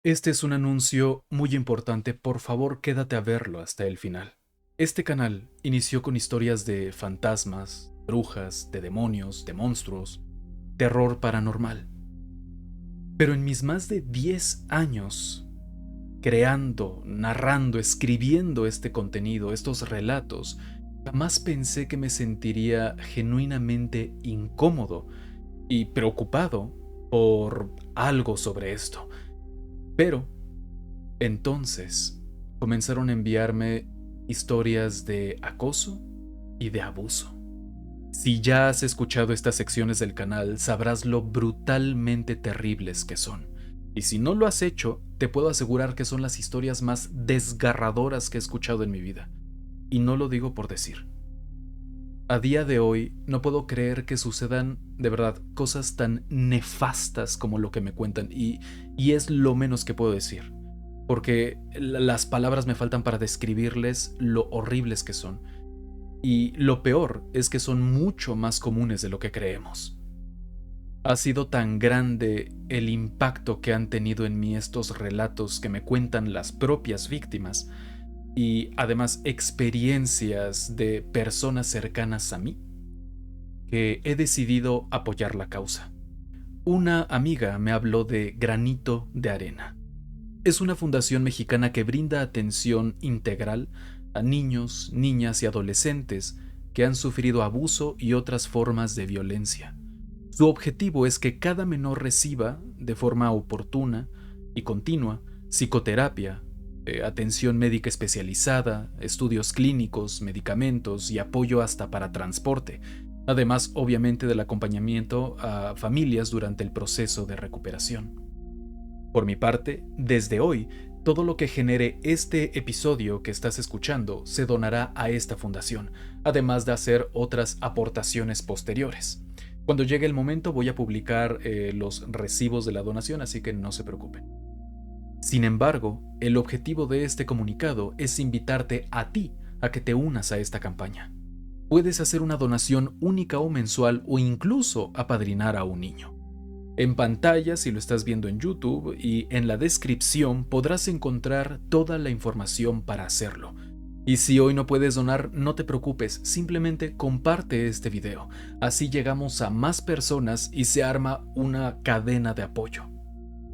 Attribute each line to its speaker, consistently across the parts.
Speaker 1: Este es un anuncio muy importante, por favor quédate a verlo hasta el final. Este canal inició con historias de fantasmas, brujas, de demonios, de monstruos, terror paranormal. Pero en mis más de 10 años, creando, narrando, escribiendo este contenido, estos relatos, jamás pensé que me sentiría genuinamente incómodo y preocupado por algo sobre esto. Pero entonces comenzaron a enviarme historias de acoso y de abuso. Si ya has escuchado estas secciones del canal, sabrás lo brutalmente terribles que son. Y si no lo has hecho, te puedo asegurar que son las historias más desgarradoras que he escuchado en mi vida. Y no lo digo por decir. A día de hoy, no puedo creer que sucedan, de verdad, cosas tan nefastas como lo que me cuentan, y es lo menos que puedo decir, porque las palabras me faltan para describirles lo horribles que son. Y lo peor es que son mucho más comunes de lo que creemos. Ha sido tan grande el impacto que han tenido en mí estos relatos que me cuentan las propias víctimas y además experiencias de personas cercanas a mí, que he decidido apoyar la causa. Una amiga me habló de Granito de Arena. Es una fundación mexicana que brinda atención integral a niños, niñas y adolescentes que han sufrido abuso y otras formas de violencia. Su objetivo es que cada menor reciba, de forma oportuna y continua, psicoterapia, atención médica especializada, estudios clínicos, medicamentos y apoyo hasta para transporte, además obviamente del acompañamiento a familias durante el proceso de recuperación. Por mi parte, desde hoy, todo lo que genere este episodio que estás escuchando se donará a esta fundación, además de hacer otras aportaciones posteriores. Cuando llegue el momento voy a publicar los recibos de la donación, así que no se preocupen. Sin embargo, el objetivo de este comunicado es invitarte a ti a que te unas a esta campaña. Puedes hacer una donación única o mensual o incluso apadrinar a un niño. En pantalla, si lo estás viendo en YouTube, y en la descripción podrás encontrar toda la información para hacerlo. Y si hoy no puedes donar, no te preocupes, simplemente comparte este video. Así llegamos a más personas y se arma una cadena de apoyo.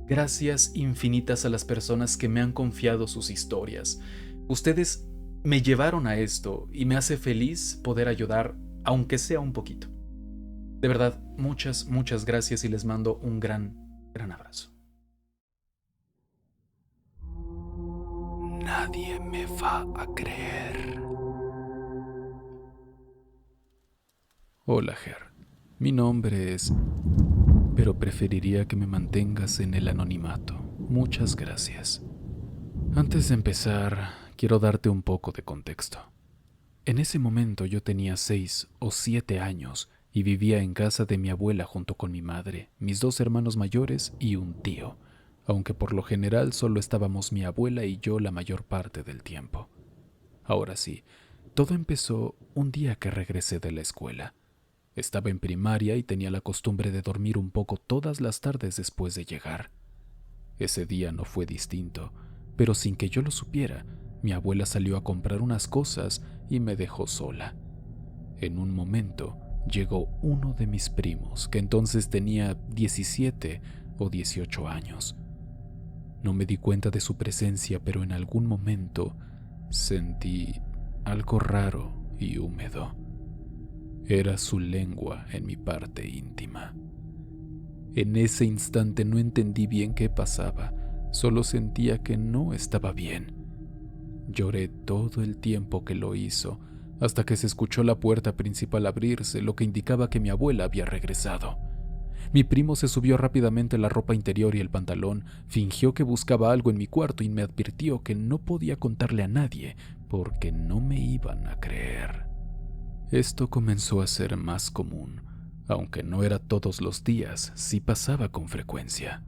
Speaker 1: Gracias infinitas a las personas que me han confiado sus historias. Ustedes me llevaron a esto y me hace feliz poder ayudar, aunque sea un poquito. De verdad, muchas gracias y les mando un gran abrazo. Nadie me va a creer. Hola, Ger. Mi nombre es... pero preferiría que me mantengas en el anonimato. Muchas gracias. Antes de empezar, quiero darte un poco de contexto. En ese momento yo tenía 6 o 7 años y vivía en casa de mi abuela junto con mi madre, mis 2 hermanos mayores y un tío, aunque por lo general solo estábamos mi abuela y yo la mayor parte del tiempo. Ahora sí, todo empezó un día que regresé de la escuela. Estaba en primaria y tenía la costumbre de dormir un poco todas las tardes después de llegar. Ese día no fue distinto, pero sin que yo lo supiera, mi abuela salió a comprar unas cosas y me dejó sola. En un momento llegó uno de mis primos, que entonces tenía 17 o 18 años. No me di cuenta de su presencia, pero en algún momento sentí algo raro y húmedo. Era su lengua en mi parte íntima. En ese instante no entendí bien qué pasaba, solo sentía que no estaba bien. Lloré todo el tiempo que lo hizo, hasta que se escuchó la puerta principal abrirse, lo que indicaba que mi abuela había regresado. Mi primo se subió rápidamente la ropa interior y el pantalón, fingió que buscaba algo en mi cuarto y me advirtió que no podía contarle a nadie porque no me iban a creer. Esto comenzó a ser más común, aunque no era todos los días, sí pasaba con frecuencia.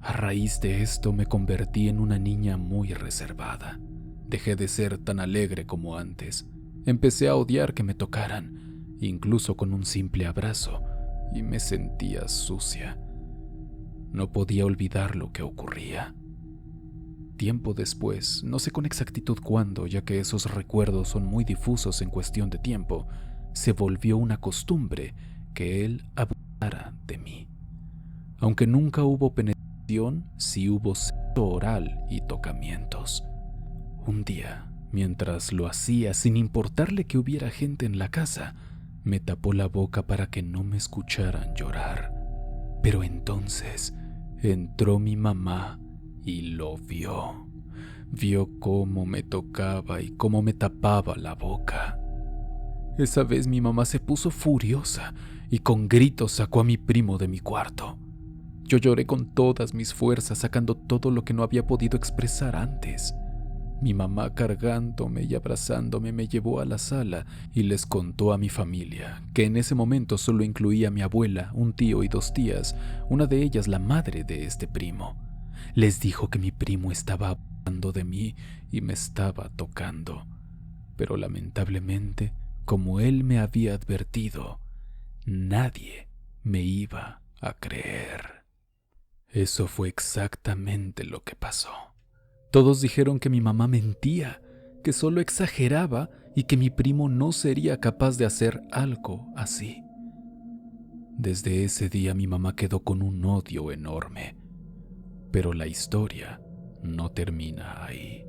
Speaker 1: A raíz de esto me convertí en una niña muy reservada. Dejé de ser tan alegre como antes. Empecé a odiar que me tocaran, incluso con un simple abrazo, y me sentía sucia. No podía olvidar lo que ocurría. Tiempo después, no sé con exactitud cuándo, ya que esos recuerdos son muy difusos en cuestión de tiempo, se volvió una costumbre que él abusara de mí. Aunque nunca hubo penetración, sí hubo sexo oral y tocamientos. Un día, mientras lo hacía, sin importarle que hubiera gente en la casa, me tapó la boca para que no me escucharan llorar. Pero entonces entró mi mamá y lo vio. Vio cómo me tocaba y cómo me tapaba la boca. Esa vez mi mamá se puso furiosa y con gritos sacó a mi primo de mi cuarto. Yo lloré con todas mis fuerzas, sacando todo lo que no había podido expresar antes. Mi mamá, cargándome y abrazándome, me llevó a la sala y les contó a mi familia, que en ese momento solo incluía a mi abuela, un tío y 2 tías, una de ellas la madre de este primo. Les dijo que mi primo estaba abusando de mí y me estaba tocando. Pero lamentablemente, como él me había advertido, nadie me iba a creer. Eso fue exactamente lo que pasó. Todos dijeron que mi mamá mentía, que solo exageraba y que mi primo no sería capaz de hacer algo así. Desde ese día mi mamá quedó con un odio enorme, pero la historia no termina ahí.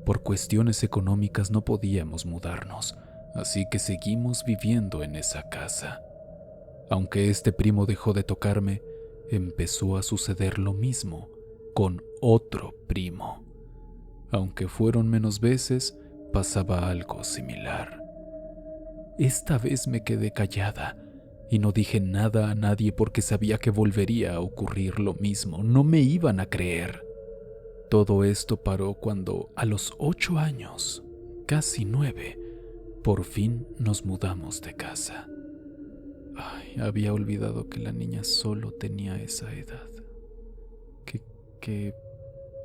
Speaker 1: Por cuestiones económicas no podíamos mudarnos, así que seguimos viviendo en esa casa. Aunque este primo dejó de tocarme, empezó a suceder lo mismo con otro primo. Aunque fueron menos veces, pasaba algo similar. Esta vez me quedé callada y no dije nada a nadie porque sabía que volvería a ocurrir lo mismo. No me iban a creer. Todo esto paró cuando, a los 8 años, casi 9, por fin nos mudamos de casa. Ay, había olvidado que la niña solo tenía esa edad. Qué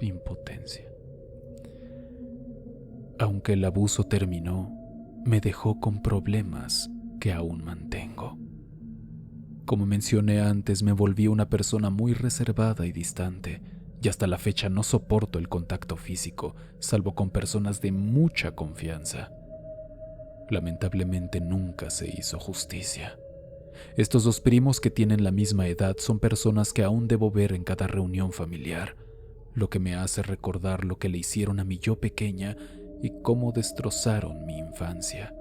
Speaker 1: impotencia. Aunque el abuso terminó, me dejó con problemas que aún mantengo. Como mencioné antes, me volví una persona muy reservada y distante, y hasta la fecha no soporto el contacto físico, salvo con personas de mucha confianza. Lamentablemente nunca se hizo justicia. Estos 2 primos que tienen la misma edad son personas que aún debo ver en cada reunión familiar, lo que me hace recordar lo que le hicieron a mi yo pequeña y cómo destrozaron mi infancia.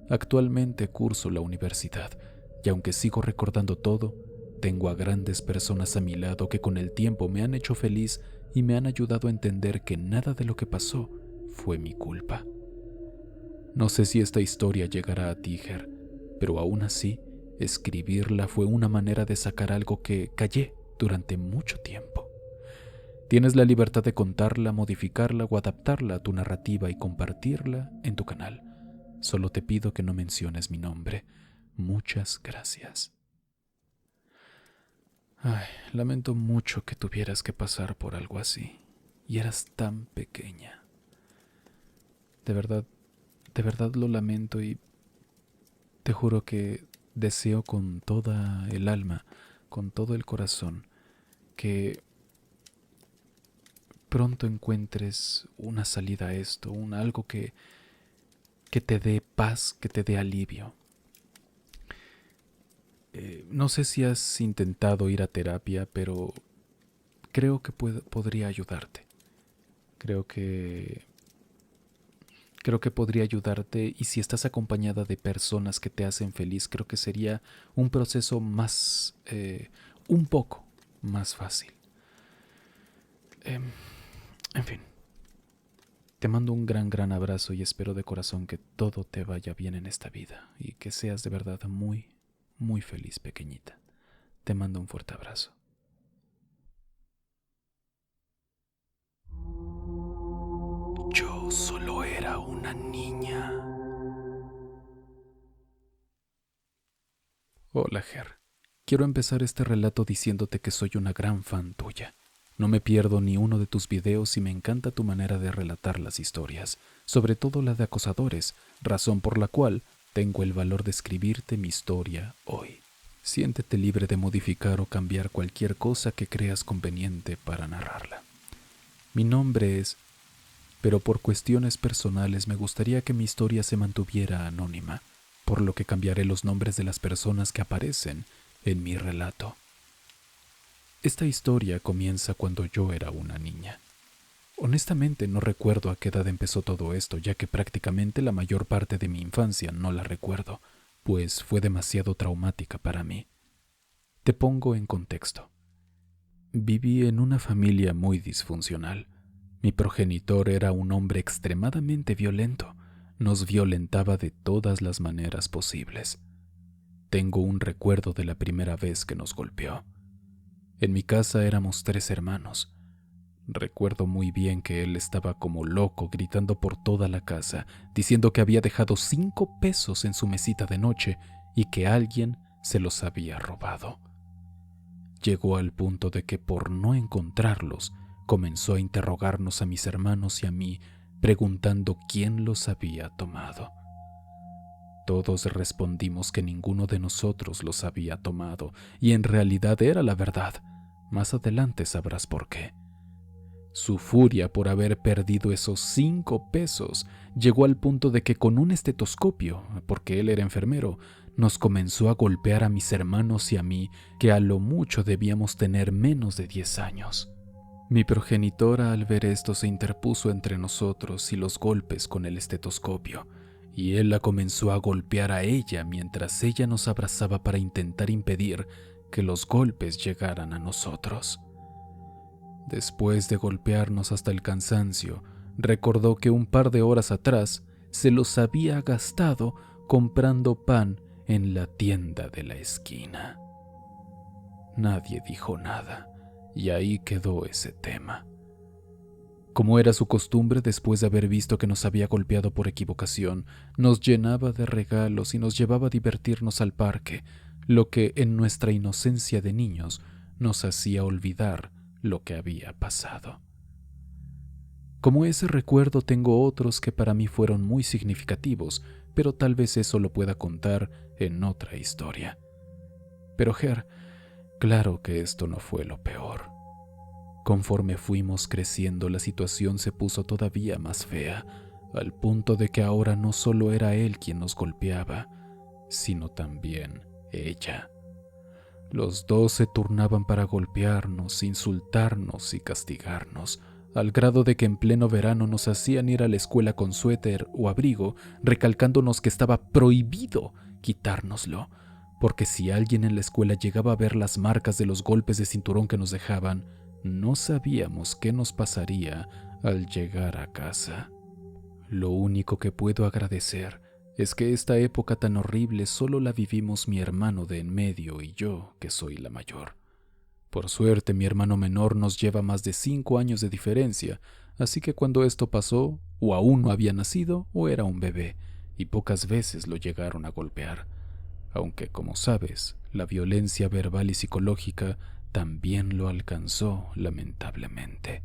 Speaker 1: Actualmente curso la universidad y aunque sigo recordando todo, tengo a grandes personas a mi lado que con el tiempo me han hecho feliz y me han ayudado a entender que nada de lo que pasó fue mi culpa. No sé si esta historia llegará a ti, Ger, pero aún así, escribirla fue una manera de sacar algo que callé durante mucho tiempo. Tienes la libertad de contarla, modificarla o adaptarla a tu narrativa y compartirla en tu canal. Solo te pido que no menciones mi nombre. Muchas gracias. Ay, lamento mucho que tuvieras que pasar por algo así. Y eras tan pequeña. De verdad lo lamento y te juro que deseo con toda el alma, con todo el corazón, que pronto encuentres una salida a esto, algo que te dé paz, que te dé alivio. No sé si has intentado ir a terapia, pero creo que podría ayudarte. Creo que podría ayudarte y si estás acompañada de personas que te hacen feliz, creo que sería un proceso más, un poco más fácil. En fin, te mando un gran abrazo y espero de corazón que todo te vaya bien en esta vida y que seas de verdad muy feliz, pequeñita. Te mando un fuerte abrazo. Yo solo era una niña. Hola, Ger. Quiero empezar este relato diciéndote que soy una gran fan tuya. No me pierdo ni uno de tus videos y me encanta tu manera de relatar las historias, sobre todo la de acosadores, razón por la cual tengo el valor de escribirte mi historia hoy. Siéntete libre de modificar o cambiar cualquier cosa que creas conveniente para narrarla. Mi nombre es... pero por cuestiones personales me gustaría que mi historia se mantuviera anónima, por lo que cambiaré los nombres de las personas que aparecen en mi relato. Esta historia comienza cuando yo era una niña. Honestamente no recuerdo a qué edad empezó todo esto, ya que prácticamente la mayor parte de mi infancia no la recuerdo, pues fue demasiado traumática para mí. Te pongo en contexto. Viví en una familia muy disfuncional. Mi progenitor era un hombre extremadamente violento. Nos violentaba de todas las maneras posibles. Tengo un recuerdo de la primera vez que nos golpeó. En mi casa éramos 3 hermanos. Recuerdo muy bien que él estaba como loco gritando por toda la casa, diciendo que había dejado 5 pesos en su mesita de noche y que alguien se los había robado. Llegó al punto de que por no encontrarlos, comenzó a interrogarnos a mis hermanos y a mí, preguntando quién los había tomado. Todos respondimos que ninguno de nosotros los había tomado, y en realidad era la verdad. Más adelante sabrás por qué. Su furia por haber perdido esos 5 pesos llegó al punto de que con un estetoscopio, porque él era enfermero, nos comenzó a golpear a mis hermanos y a mí, que a lo mucho debíamos tener menos de 10 años. Mi progenitora al ver esto se interpuso entre nosotros y los golpes con el estetoscopio, y él la comenzó a golpear a ella mientras ella nos abrazaba para intentar impedir que los golpes llegaran a nosotros. Después de golpearnos hasta el cansancio, recordó que un par de horas atrás se los había gastado comprando pan en la tienda de la esquina. Nadie dijo nada, y ahí quedó ese tema. Como era su costumbre, después de haber visto que nos había golpeado por equivocación, nos llenaba de regalos y nos llevaba a divertirnos al parque, lo que en nuestra inocencia de niños nos hacía olvidar lo que había pasado. Como ese recuerdo tengo otros que para mí fueron muy significativos, pero tal vez eso lo pueda contar en otra historia. Pero Ger, claro que esto no fue lo peor. Conforme fuimos creciendo, la situación se puso todavía más fea, al punto de que ahora no solo era él quien nos golpeaba, sino también ella. Los dos se turnaban para golpearnos, insultarnos y castigarnos, al grado de que en pleno verano nos hacían ir a la escuela con suéter o abrigo, recalcándonos que estaba prohibido quitárnoslo, porque si alguien en la escuela llegaba a ver las marcas de los golpes de cinturón que nos dejaban, no sabíamos qué nos pasaría al llegar a casa. Lo único que puedo agradecer es que esta época tan horrible solo la vivimos mi hermano de en medio y yo, que soy la mayor. Por suerte, mi hermano menor nos lleva más de 5 años de diferencia, así que cuando esto pasó, o aún no había nacido o era un bebé, y pocas veces lo llegaron a golpear. Aunque, como sabes, la violencia verbal y psicológica también lo alcanzó, lamentablemente.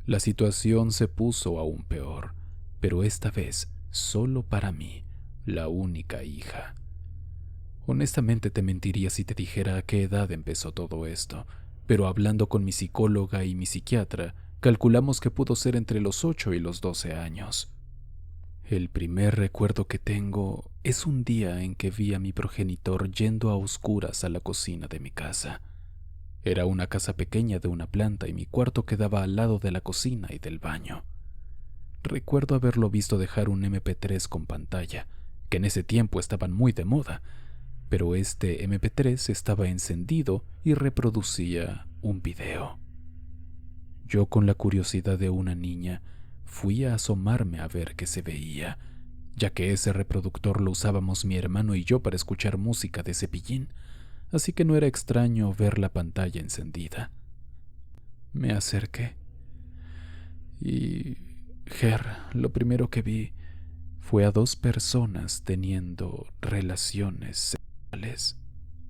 Speaker 1: La situación se puso aún peor, pero esta vez solo para mí, la única hija. Honestamente te mentiría si te dijera a qué edad empezó todo esto, pero hablando con mi psicóloga y mi psiquiatra, calculamos que pudo ser entre los 8 y los 12 años. El primer recuerdo que tengo es un día en que vi a mi progenitor yendo a oscuras a la cocina de mi casa. Era una casa pequeña de una planta y mi cuarto quedaba al lado de la cocina y del baño. Recuerdo haberlo visto dejar un MP3 con pantalla, que en ese tiempo estaban muy de moda, pero este MP3 estaba encendido y reproducía un video. Yo, con la curiosidad de una niña, fui a asomarme a ver qué se veía, ya que ese reproductor lo usábamos mi hermano y yo para escuchar música de Cepillín, así que no era extraño ver la pantalla encendida. Me acerqué y, Ger, lo primero que vi fue a 2 personas teniendo relaciones sexuales.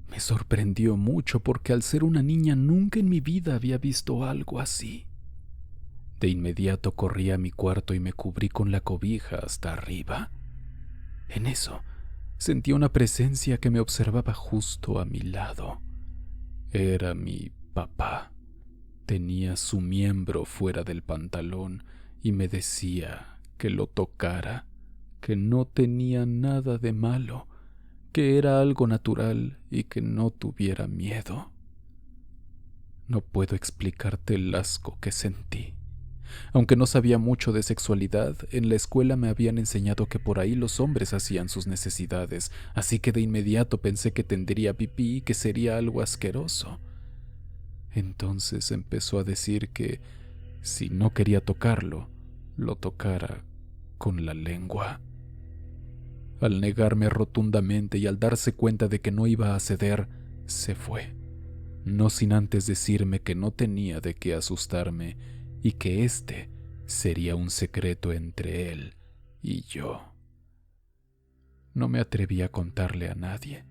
Speaker 1: Me sorprendió mucho porque al ser una niña nunca en mi vida había visto algo así. De inmediato corrí a mi cuarto y me cubrí con la cobija hasta arriba. En eso, sentí una presencia que me observaba justo a mi lado. Era mi papá. Tenía su miembro fuera del pantalón y me decía que lo tocara, que no tenía nada de malo, que era algo natural y que no tuviera miedo. No puedo explicarte el asco que sentí. Aunque no sabía mucho de sexualidad, en la escuela me habían enseñado que por ahí los hombres hacían sus necesidades, así que de inmediato pensé que tendría pipí y que sería algo asqueroso. Entonces empezó a decir que si no quería tocarlo, lo tocara con la lengua. Al negarme rotundamente y al darse cuenta de que no iba a ceder, se fue, no sin antes decirme que no tenía de qué asustarme y que este sería un secreto entre él y yo. No me atreví a contarle a nadie,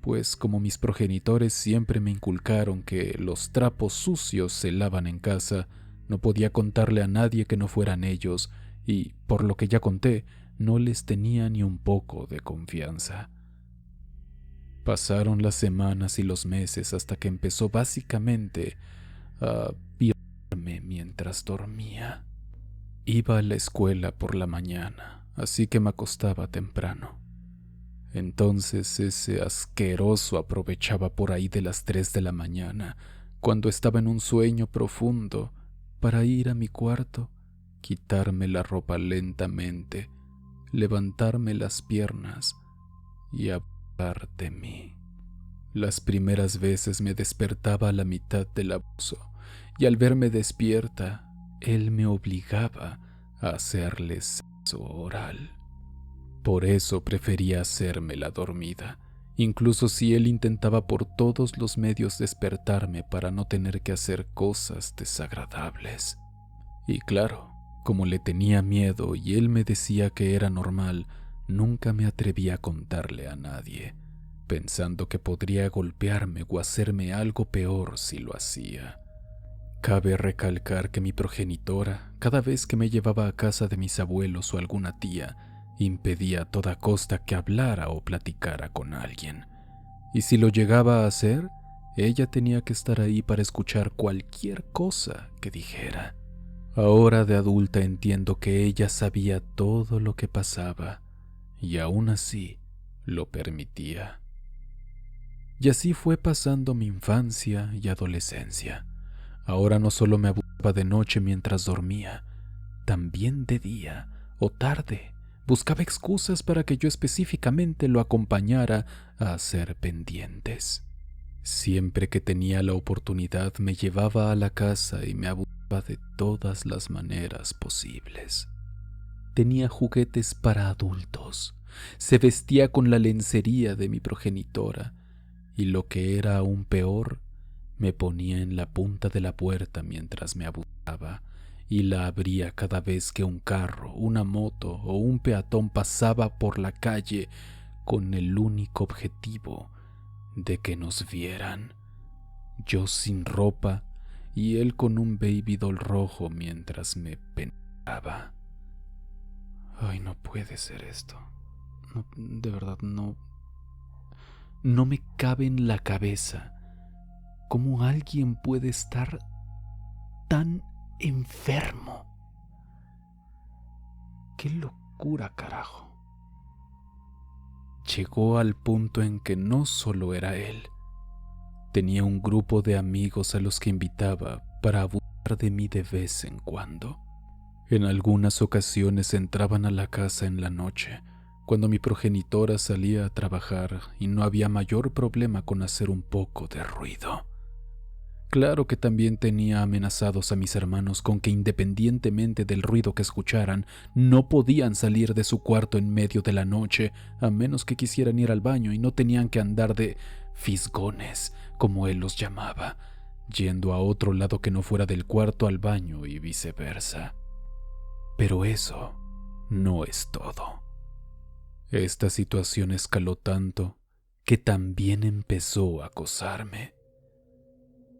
Speaker 1: pues como mis progenitores siempre me inculcaron que los trapos sucios se lavan en casa, no podía contarle a nadie que no fueran ellos, y, por lo que ya conté, no les tenía ni un poco de confianza. Pasaron las semanas y los meses hasta que empezó básicamente a violarme mientras dormía. Iba a la escuela por la mañana, así que me acostaba temprano. Entonces ese asqueroso aprovechaba por ahí de las 3 de la mañana, cuando estaba en un sueño profundo, para ir a mi cuarto, quitarme la ropa lentamente, levantarme las piernas y abusar de mí. Las primeras veces me despertaba a la mitad del abuso, y al verme despierta, él me obligaba a hacerle sexo oral. Por eso prefería hacerme la dormida, incluso si él intentaba por todos los medios despertarme para no tener que hacer cosas desagradables. Y claro, como le tenía miedo y él me decía que era normal, nunca me atreví a contarle a nadie, pensando que podría golpearme o hacerme algo peor si lo hacía. Cabe recalcar que mi progenitora, cada vez que me llevaba a casa de mis abuelos o alguna tía, impedía a toda costa que hablara o platicara con alguien. Y si lo llegaba a hacer, ella tenía que estar ahí para escuchar cualquier cosa que dijera. Ahora de adulta entiendo que ella sabía todo lo que pasaba y aún así lo permitía. Y así fue pasando mi infancia y adolescencia. Ahora no solo me abusaba de noche mientras dormía, también de día o tarde. Buscaba excusas para que yo específicamente lo acompañara a hacer pendientes. Siempre que tenía la oportunidad me llevaba a la casa y me abusaba de todas las maneras posibles. Tenía juguetes para adultos, se vestía con la lencería de mi progenitora y lo que era aún peor, me ponía en la punta de la puerta mientras me abusaba y la abría cada vez que un carro, una moto o un peatón pasaba por la calle con el único objetivo de que nos vieran. Yo sin ropa y él con un baby doll rojo mientras me penetraba. Ay, no puede ser esto. No, de verdad, no. No me cabe en la cabeza cómo alguien puede estar tan enfermo. ¡Qué locura, carajo! Llegó al punto en que no solo era él. Tenía un grupo de amigos a los que invitaba para abusar de mí de vez en cuando. En algunas ocasiones entraban a la casa en la noche, cuando mi progenitora salía a trabajar y no había mayor problema con hacer un poco de ruido. Claro que también tenía amenazados a mis hermanos con que independientemente del ruido que escucharan, no podían salir de su cuarto en medio de la noche, a menos que quisieran ir al baño y no tenían que andar de fisgones, como él los llamaba, yendo a otro lado que no fuera del cuarto al baño y viceversa. Pero eso no es todo. Esta situación escaló tanto que también empezó a acosarme.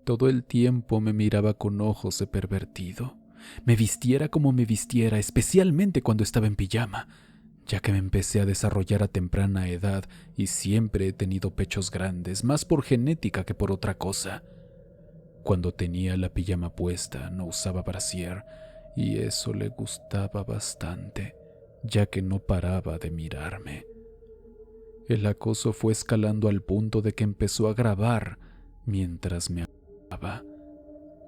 Speaker 1: Todo el tiempo me miraba con ojos de pervertido. Me vistiera como me vistiera, especialmente cuando estaba en pijama, ya que me empecé a desarrollar a temprana edad y siempre he tenido pechos grandes, más por genética que por otra cosa. Cuando tenía la pijama puesta no usaba brasier y eso le gustaba bastante, ya que no paraba de mirarme. El acoso fue escalando al punto de que empezó a grabar mientras me acostaba.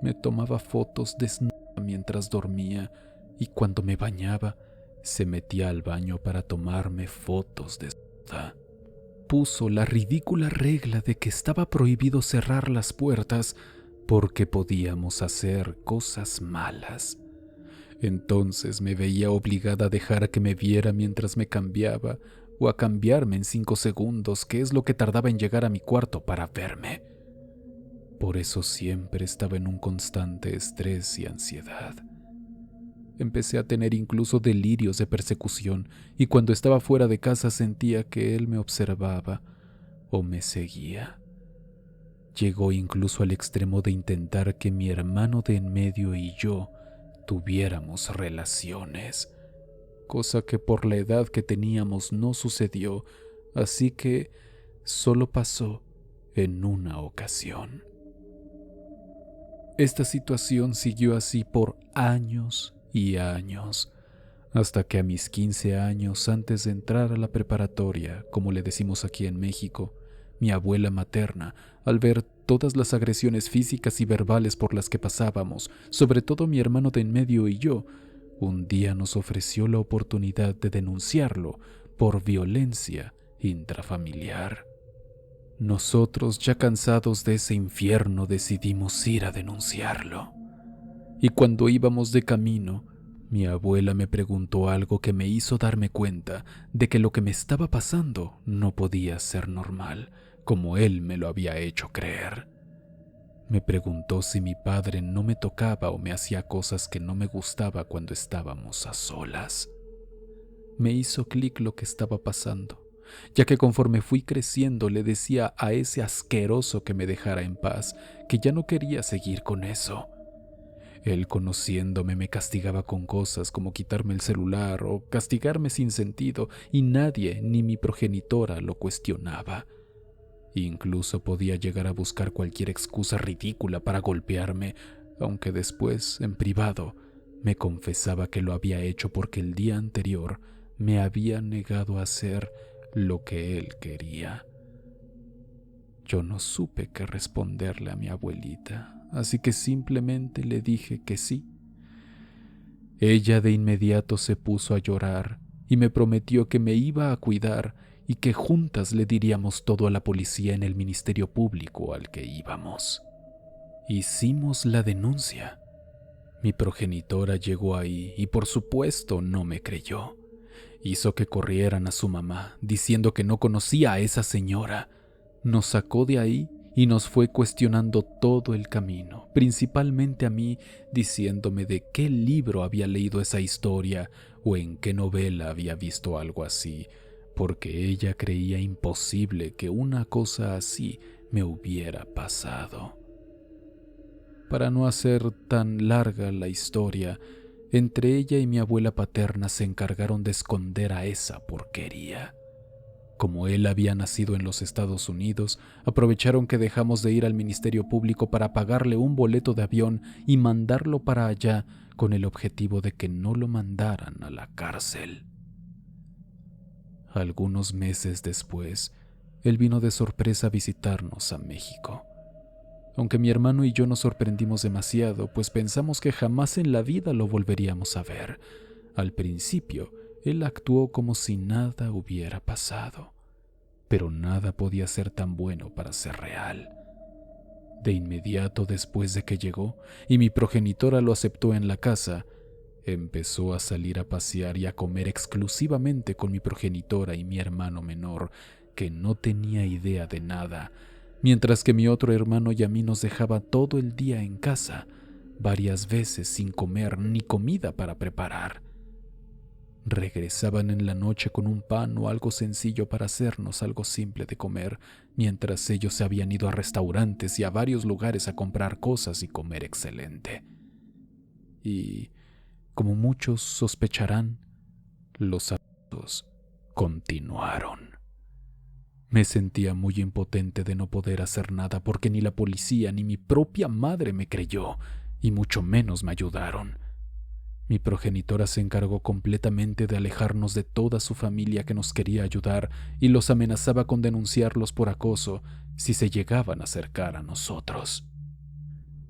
Speaker 1: Me tomaba fotos desnuda mientras dormía y cuando me bañaba se metía al baño para tomarme fotos desnuda. Puso la ridícula regla de que estaba prohibido cerrar las puertas porque podíamos hacer cosas malas. Entonces me veía obligada a dejar que me viera mientras me cambiaba o a cambiarme en 5 segundos, que es lo que tardaba en llegar a mi cuarto para verme. Por eso siempre estaba en un constante estrés y ansiedad. Empecé a tener incluso delirios de persecución y cuando estaba fuera de casa sentía que él me observaba o me seguía. Llegó incluso al extremo de intentar que mi hermano de en medio y yo tuviéramos relaciones, cosa que por la edad que teníamos no sucedió, así que solo pasó en una ocasión. Esta situación siguió así por años y años, hasta que a mis 15 años, antes de entrar a la preparatoria, como le decimos aquí en México, mi abuela materna, al ver todas las agresiones físicas y verbales por las que pasábamos, sobre todo mi hermano de en medio y yo, un día nos ofreció la oportunidad de denunciarlo por violencia intrafamiliar. Nosotros, ya cansados de ese infierno, decidimos ir a denunciarlo. Y cuando íbamos de camino, mi abuela me preguntó algo que me hizo darme cuenta de que lo que me estaba pasando no podía ser normal, como él me lo había hecho creer. Me preguntó si mi padre no me tocaba o me hacía cosas que no me gustaba cuando estábamos a solas. Me hizo clic lo que estaba pasando, ya que conforme fui creciendo le decía a ese asqueroso que me dejara en paz, que ya no quería seguir con eso. Él, conociéndome, me castigaba con cosas como quitarme el celular o castigarme sin sentido, y nadie, ni mi progenitora, lo cuestionaba. Incluso podía llegar a buscar cualquier excusa ridícula para golpearme, aunque después, en privado, me confesaba que lo había hecho porque el día anterior me había negado a hacer lo que él quería. Yo no supe qué responderle a mi abuelita, así que simplemente le dije que sí. Ella de inmediato se puso a llorar y me prometió que me iba a cuidar y que juntas le diríamos todo a la policía en el ministerio público al que íbamos. Hicimos la denuncia. Mi progenitora llegó ahí y por supuesto no me creyó. Hizo que corrieran a su mamá, diciendo que no conocía a esa señora. Nos sacó de ahí y nos fue cuestionando todo el camino, principalmente a mí, diciéndome de qué libro había leído esa historia o en qué novela había visto algo así, porque ella creía imposible que una cosa así me hubiera pasado. Para no hacer tan larga la historia, entre ella y mi abuela paterna se encargaron de esconder a esa porquería. Como él había nacido en los Estados Unidos, aprovecharon que dejamos de ir al Ministerio Público para pagarle un boleto de avión y mandarlo para allá con el objetivo de que no lo mandaran a la cárcel. Algunos meses después, él vino de sorpresa a visitarnos a México. Aunque mi hermano y yo nos sorprendimos demasiado, pues pensamos que jamás en la vida lo volveríamos a ver. Al principio, él actuó como si nada hubiera pasado, pero nada podía ser tan bueno para ser real. De inmediato después de que llegó y mi progenitora lo aceptó en la casa, empezó a salir a pasear y a comer exclusivamente con mi progenitora y mi hermano menor, que no tenía idea de nada, mientras que mi otro hermano y a mí nos dejaba todo el día en casa, varias veces sin comer ni comida para preparar. Regresaban en la noche con un pan o algo sencillo para hacernos algo simple de comer, mientras ellos se habían ido a restaurantes y a varios lugares a comprar cosas y comer excelente. Y, como muchos sospecharán, los abusos continuaron. Me sentía muy impotente de no poder hacer nada porque ni la policía ni mi propia madre me creyó, y mucho menos me ayudaron. Mi progenitora se encargó completamente de alejarnos de toda su familia que nos quería ayudar y los amenazaba con denunciarlos por acoso si se llegaban a acercar a nosotros.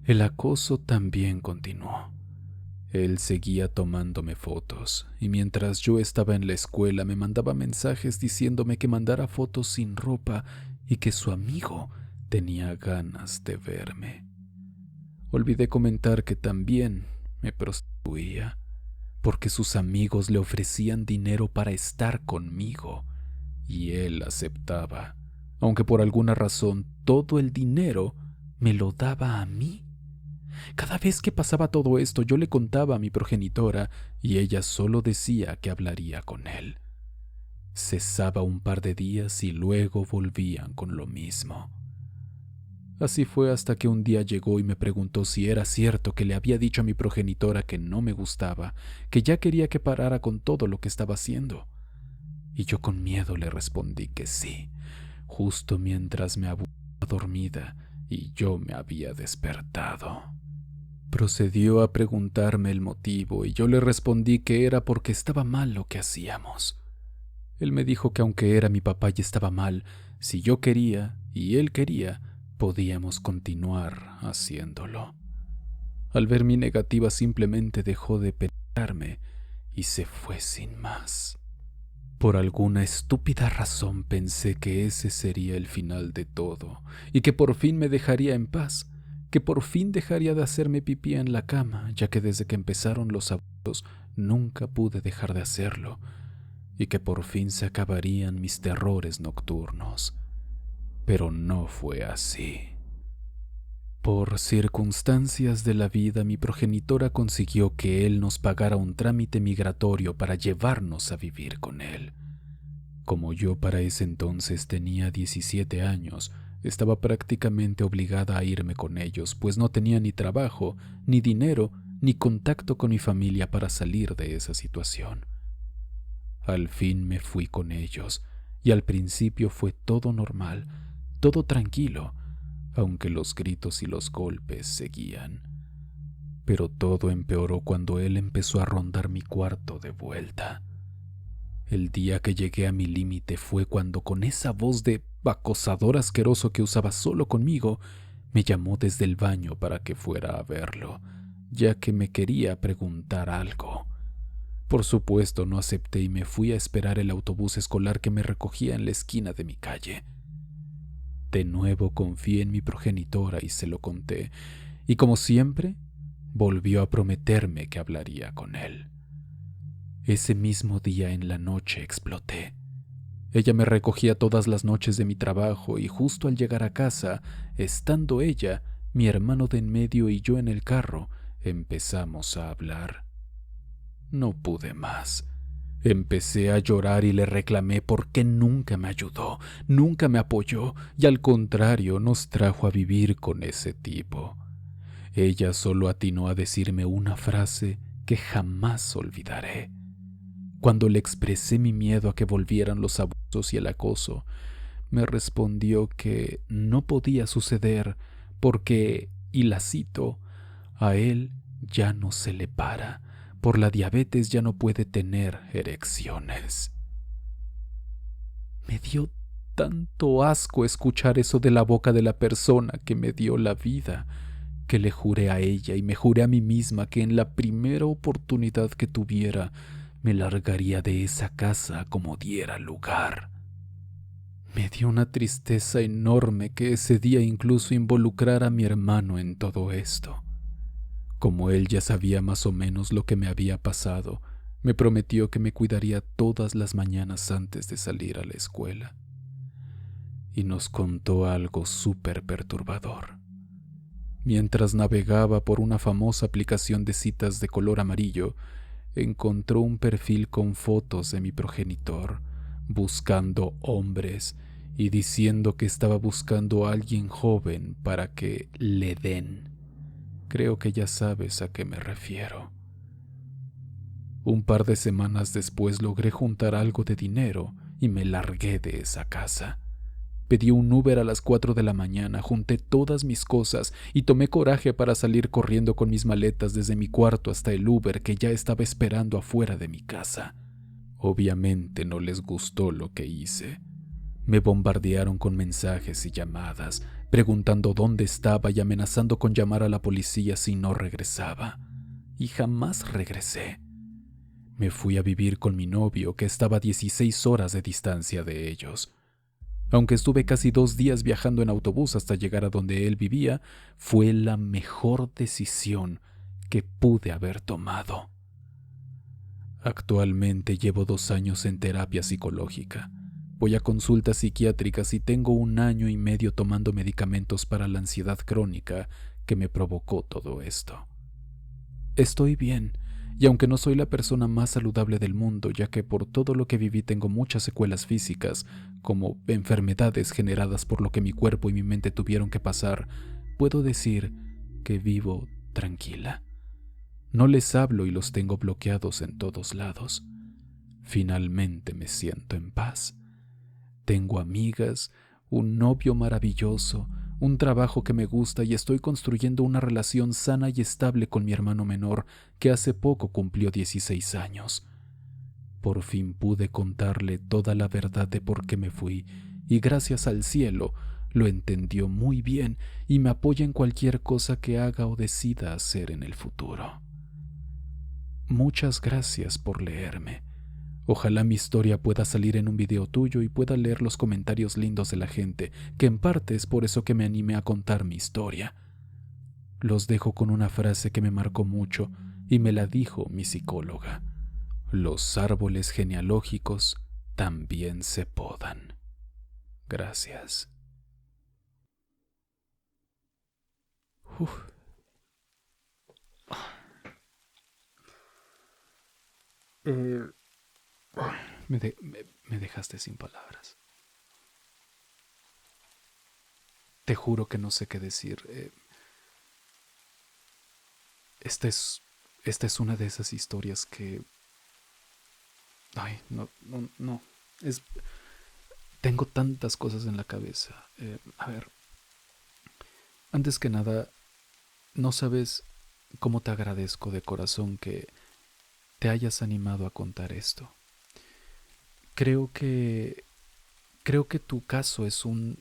Speaker 1: El acoso también continuó. Él seguía tomándome fotos, y mientras yo estaba en la escuela me mandaba mensajes diciéndome que mandara fotos sin ropa y que su amigo tenía ganas de verme. Olvidé comentar que también me prostituía, porque sus amigos le ofrecían dinero para estar conmigo, y él aceptaba, aunque por alguna razón todo el dinero me lo daba a mí. Cada vez que pasaba todo esto, yo le contaba a mi progenitora y ella solo decía que hablaría con él. Cesaba un par de días y luego volvían con lo mismo. Así fue hasta que un día llegó y me preguntó si era cierto que le había dicho a mi progenitora que no me gustaba, que ya quería que parara con todo lo que estaba haciendo. Y yo con miedo le respondí que sí, justo mientras me había dormida y yo me había despertado. Procedió a preguntarme el motivo y yo le respondí que era porque estaba mal lo que hacíamos. Él me dijo que aunque era mi papá y estaba mal, si yo quería y él quería, podíamos continuar haciéndolo. Al ver mi negativa simplemente dejó de pelarme y se fue sin más. Por alguna estúpida razón pensé que ese sería el final de todo y que por fin me dejaría en paz, que por fin dejaría de hacerme pipí en la cama, ya que desde que empezaron los abusos nunca pude dejar de hacerlo, y que por fin se acabarían mis terrores nocturnos. Pero no fue así. Por circunstancias de la vida, mi progenitora consiguió que él nos pagara un trámite migratorio para llevarnos a vivir con él. Como yo para ese entonces tenía 17 años, estaba prácticamente obligada a irme con ellos, pues no tenía ni trabajo, ni dinero, ni contacto con mi familia para salir de esa situación. Al fin me fui con ellos, y al principio fue todo normal, todo tranquilo, aunque los gritos y los golpes seguían. Pero todo empeoró cuando él empezó a rondar mi cuarto de vuelta. El día que llegué a mi límite fue cuando, con esa voz de acosador asqueroso que usaba solo conmigo, me llamó desde el baño para que fuera a verlo, ya que me quería preguntar algo. Por supuesto, no acepté y me fui a esperar el autobús escolar que me recogía en la esquina de mi calle. De nuevo confié en mi progenitora y se lo conté, y como siempre, volvió a prometerme que hablaría con él. Ese mismo día en la noche exploté. Ella me recogía todas las noches de mi trabajo y justo al llegar a casa, estando ella, mi hermano de en medio y yo en el carro, empezamos a hablar. No pude más. Empecé a llorar y le reclamé por qué nunca me ayudó, nunca me apoyó y al contrario nos trajo a vivir con ese tipo. Ella solo atinó a decirme una frase que jamás olvidaré. Cuando le expresé mi miedo a que volvieran los abusos y el acoso, me respondió que no podía suceder porque, y la cito, a él ya no se le para. Por la diabetes ya no puede tener erecciones. Me dio tanto asco escuchar eso de la boca de la persona que me dio la vida, que le juré a ella y me juré a mí misma que en la primera oportunidad que tuviera, me largaría de esa casa como diera lugar. Me dio una tristeza enorme que ese día incluso involucrara a mi hermano en todo esto. Como él ya sabía más o menos lo que me había pasado, me prometió que me cuidaría todas las mañanas antes de salir a la escuela. Y nos contó algo súper perturbador. Mientras navegaba por una famosa aplicación de citas de color amarillo, encontró un perfil con fotos de mi progenitor, buscando hombres y diciendo que estaba buscando a alguien joven para que le den. Creo que ya sabes a qué me refiero. Un par de semanas después logré juntar algo de dinero y me largué de esa casa. Pedí un Uber a las 4 de la mañana, junté todas mis cosas y tomé coraje para salir corriendo con mis maletas desde mi cuarto hasta el Uber que ya estaba esperando afuera de mi casa. Obviamente no les gustó lo que hice. Me bombardearon con mensajes y llamadas, preguntando dónde estaba y amenazando con llamar a la policía si no regresaba. Y jamás regresé. Me fui a vivir con mi novio, que estaba a 16 horas de distancia de ellos. Aunque estuve casi 2 días viajando en autobús hasta llegar a donde él vivía, fue la mejor decisión que pude haber tomado. Actualmente llevo 2 años en terapia psicológica. Voy a consultas psiquiátricas y tengo 1 año y medio tomando medicamentos para la ansiedad crónica que me provocó todo esto. Estoy bien, y aunque no soy la persona más saludable del mundo, ya que por todo lo que viví tengo muchas secuelas físicas, como enfermedades generadas por lo que mi cuerpo y mi mente tuvieron que pasar, puedo decir que vivo tranquila. No les hablo y los tengo bloqueados en todos lados. Finalmente me siento en paz. Tengo amigas, un novio maravilloso, un trabajo que me gusta y estoy construyendo una relación sana y estable con mi hermano menor, que hace poco cumplió 16 años. Por fin pude contarle toda la verdad de por qué me fui, y gracias al cielo lo entendió muy bien y me apoya en cualquier cosa que haga o decida hacer en el futuro. Muchas gracias por leerme. Ojalá mi historia pueda salir en un video tuyo y pueda leer los comentarios lindos de la gente, que en parte es por eso que me animé a contar mi historia. Los dejo con una frase que me marcó mucho y me la dijo mi psicóloga. Los árboles genealógicos también se podan. Gracias. Uf. Me dejaste sin palabras. Te juro que no sé qué decir. Esta es una de esas historias que... Ay, no. Es, tengo tantas cosas en la cabeza. A ver, antes que nada, no sabes cómo te agradezco de corazón que te hayas animado a contar esto. Creo que tu caso es un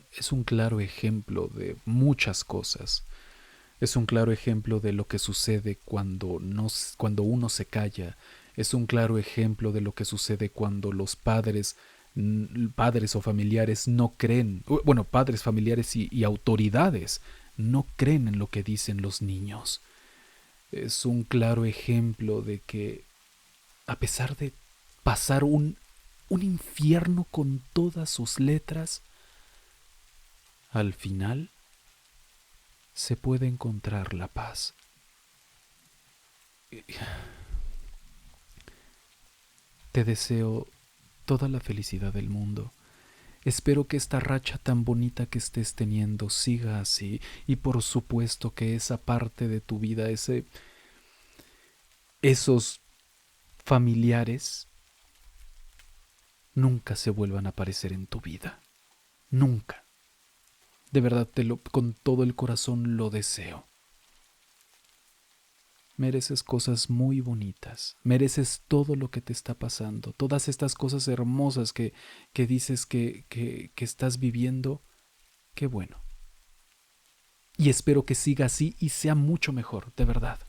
Speaker 1: claro ejemplo de muchas cosas. Es un claro ejemplo de lo que sucede cuando uno se calla. Es un claro ejemplo de lo que sucede cuando los padres o familiares no creen, bueno, padres, familiares y autoridades no creen en lo que dicen los niños. Es un claro ejemplo de que a pesar de pasar un infierno con todas sus letras, al final se puede encontrar la paz. Te deseo toda la felicidad del mundo. Espero que esta racha tan bonita que estés teniendo siga así y por supuesto que esa parte de tu vida, esos familiares nunca se vuelvan a aparecer en tu vida. Nunca. De verdad, con todo el corazón lo deseo. Mereces cosas muy bonitas. Mereces todo lo que te está pasando. Todas estas cosas hermosas que dices que estás viviendo. Qué bueno. Y espero que siga así y sea mucho mejor. De verdad.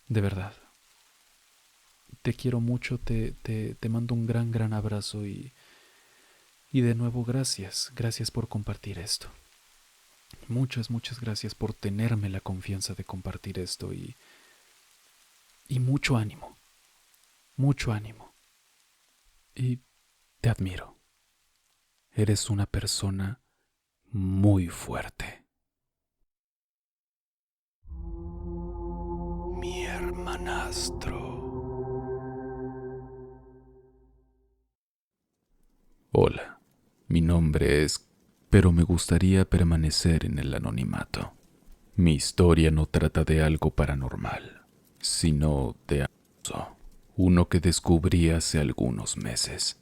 Speaker 1: De verdad. Te quiero mucho. Te mando un gran abrazo y de nuevo gracias. Gracias por compartir esto. Muchas gracias por tenerme la confianza de compartir esto y mucho ánimo, y te admiro. Eres una persona muy fuerte. Mi hermanastro. Hola, mi nombre es, pero me gustaría permanecer en el anonimato. Mi historia no trata de algo paranormal, sino de abuso, uno que descubrí hace algunos meses.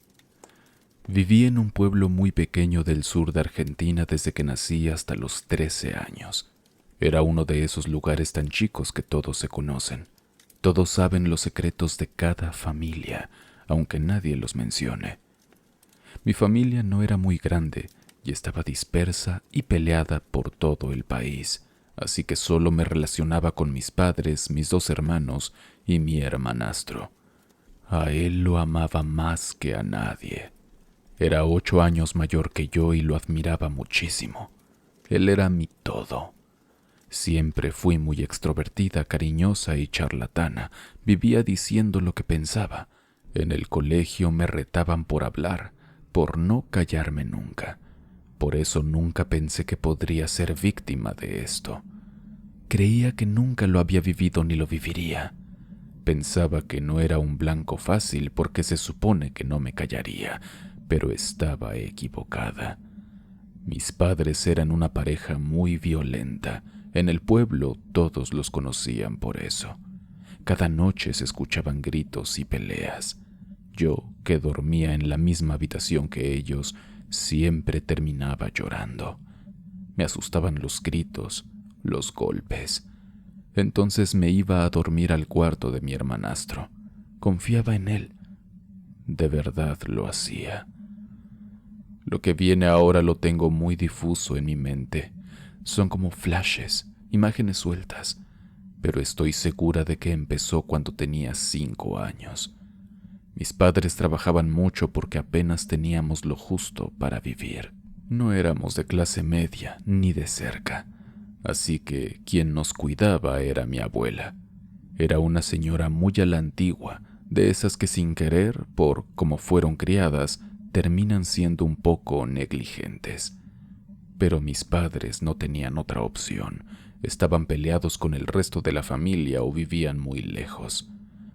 Speaker 2: Viví en un pueblo muy pequeño del sur de Argentina desde que nací hasta los 13 años. Era uno de esos lugares tan chicos que todos se conocen. Todos saben los secretos de cada familia, aunque nadie los mencione. Mi familia no era muy grande y estaba dispersa y peleada por todo el país, así que solo me relacionaba con mis padres, mis 2 hermanos y mi hermanastro. A él lo amaba más que a nadie. Era 8 años mayor que yo y lo admiraba muchísimo. Él era mi todo. Siempre fui muy extrovertida, cariñosa y charlatana. Vivía diciendo lo que pensaba. En el colegio me retaban por hablar, por no callarme nunca. Por eso nunca pensé que podría ser víctima de esto. Creía que nunca lo había vivido ni lo viviría. Pensaba que no era un blanco fácil porque se supone que no me callaría, pero estaba equivocada. Mis padres eran una pareja muy violenta. En el pueblo todos los conocían por eso. Cada noche se escuchaban gritos y peleas. Yo, que dormía en la misma habitación que ellos, siempre terminaba llorando. Me asustaban los gritos, los golpes. Entonces me iba a dormir al cuarto de mi hermanastro. Confiaba en él. De verdad lo hacía. Lo que viene ahora lo tengo muy difuso en mi mente. Son como flashes, imágenes sueltas, pero estoy segura de que empezó cuando tenía 5 años. Mis padres trabajaban mucho porque apenas teníamos lo justo para vivir. No éramos de clase media ni de cerca, así que quien nos cuidaba era mi abuela. Era una señora muy a la antigua, de esas que sin querer, por cómo fueron criadas, terminan siendo un poco negligentes. Pero mis padres no tenían otra opción. Estaban peleados con el resto de la familia o vivían muy lejos.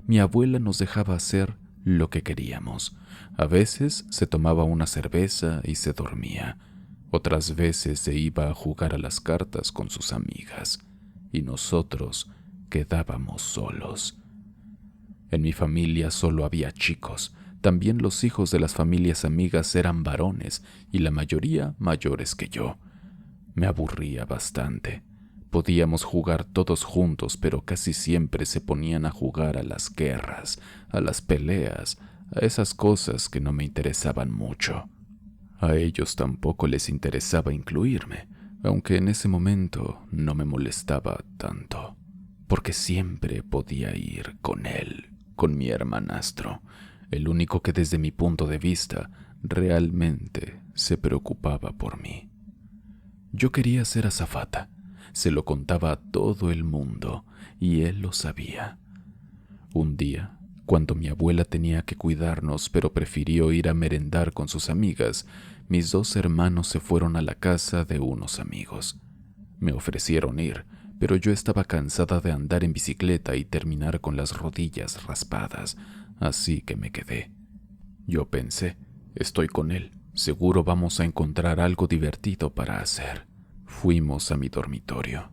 Speaker 2: Mi abuela nos dejaba hacer lo que queríamos. A veces se tomaba una cerveza y se dormía. Otras veces se iba a jugar a las cartas con sus amigas. Y nosotros quedábamos solos. En mi familia solo había chicos. También los hijos de las familias amigas eran varones y la mayoría mayores que yo. Me aburría bastante. Podíamos jugar todos juntos, pero casi siempre se ponían a jugar a las guerras, a las peleas, a esas cosas que no me interesaban mucho. A ellos tampoco les interesaba incluirme, aunque en ese momento no me molestaba tanto, porque siempre podía ir con él, con mi hermanastro, el único que desde mi punto de vista realmente se preocupaba por mí. Yo quería ser azafata, se lo contaba a todo el mundo y él lo sabía. Un día, cuando mi abuela tenía que cuidarnos pero prefirió ir a merendar con sus amigas, mis 2 hermanos se fueron a la casa de unos amigos. Me ofrecieron ir, pero yo estaba cansada de andar en bicicleta y terminar con las rodillas raspadas, así que me quedé. Yo pensé, estoy con él, seguro vamos a encontrar algo divertido para hacer. Fuimos a mi dormitorio.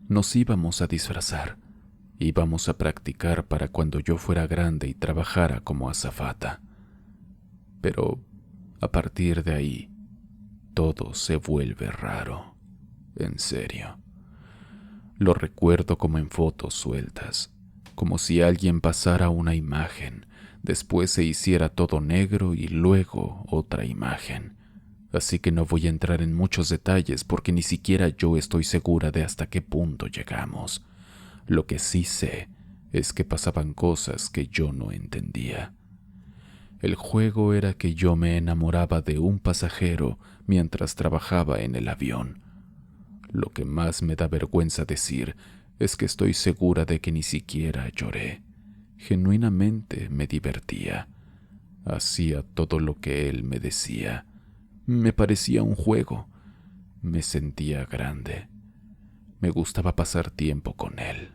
Speaker 2: Nos íbamos a disfrazar. Íbamos a practicar para cuando yo fuera grande y trabajara como azafata. Pero a partir de ahí, todo se vuelve raro. En serio. Lo recuerdo como en fotos sueltas, como si alguien pasara una imagen, después se hiciera todo negro y luego otra imagen. Así que no voy a entrar en muchos detalles porque ni siquiera yo estoy segura de hasta qué punto llegamos. Lo que sí sé es que pasaban cosas que yo no entendía. El juego era que yo me enamoraba de un pasajero mientras trabajaba en el avión. Lo que más me da vergüenza decir es que estoy segura de que ni siquiera lloré. Genuinamente me divertía. Hacía todo lo que él me decía. Me parecía un juego. Me sentía grande. Me gustaba pasar tiempo con él.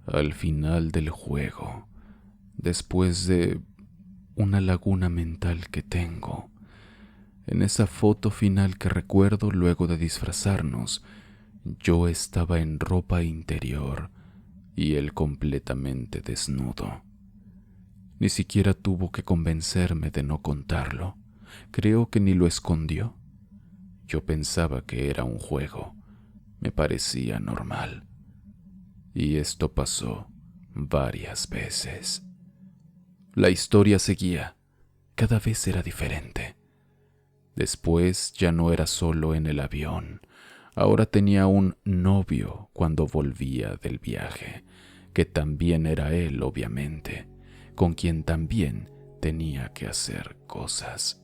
Speaker 2: Al final del juego, después de una laguna mental que tengo, en esa foto final que recuerdo luego de disfrazarnos, yo estaba en ropa interior y él completamente desnudo. Ni siquiera tuvo que convencerme de no contarlo. creo que ni lo escondió. Yo pensaba que era un juego, me parecía normal. Y esto pasó varias veces. La historia seguía, cada vez era diferente. Después ya no era solo en el avión, ahora tenía un novio cuando volvía del viaje, que también era él, obviamente, con quien también tenía que hacer cosas.